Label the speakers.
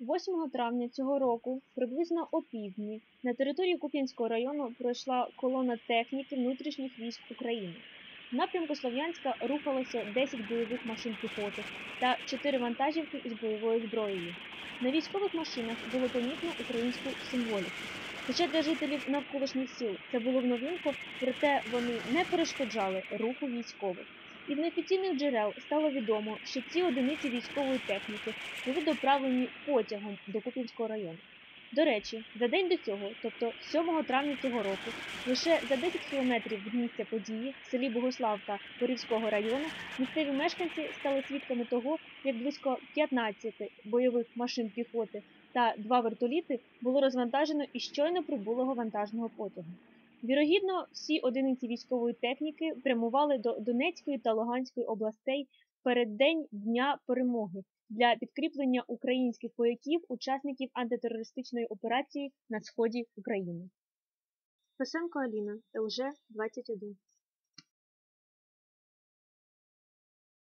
Speaker 1: 8 травня цього року, приблизно опівдні, на території Куп'янського району пройшла колона техніки внутрішніх військ України. В напрямку Слов'янська рухалося 10 бойових машин піхоти та 4 вантажівки із бойовою зброєю. На військових машинах було помітно українську символіку. Хоча для жителів навколишніх сіл це було в новинку, проте вони не перешкоджали руху військових. Із неофіційних джерел стало відомо, що ці одиниці військової техніки були доправлені потягом до Куп'янського району. До речі, за день до цього, тобто 7 травня цього року, лише за 10 кілометрів від місця події в селі Богославка Борівського району місцеві мешканці стали свідками того, як близько 15 бойових машин піхоти та 2 вертоліти було розвантажено із щойно прибулого вантажного потягу. Вірогідно, всі одиниці військової техніки прямували до Донецької та Луганської областей в переддень Дня Перемоги для підкріплення українських вояків, учасників антитерористичної операції на сході України. Пасенко Аліна, ЛЖ-21.